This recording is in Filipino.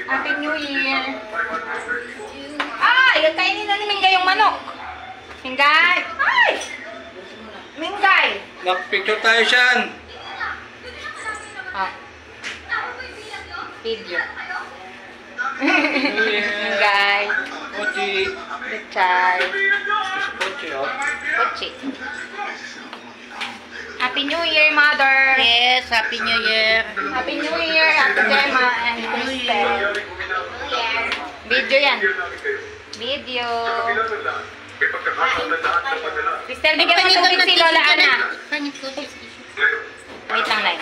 Happy New Year. Ay, kainin na ni Mingay yung manok. Mingay! Ay! Mingay! Mag-picture tayo siyan. Oh. Video. Mingay. Pochi. Lechay. Pochi, oh. Pochi. Happy New Year, Mother! Yes, Happy New Year. Happy New Year, Ate Gemma and Crystal. Video yan. Video. Crystal, bigyan mo tubig si Lola Ana. Wait lang, Nay.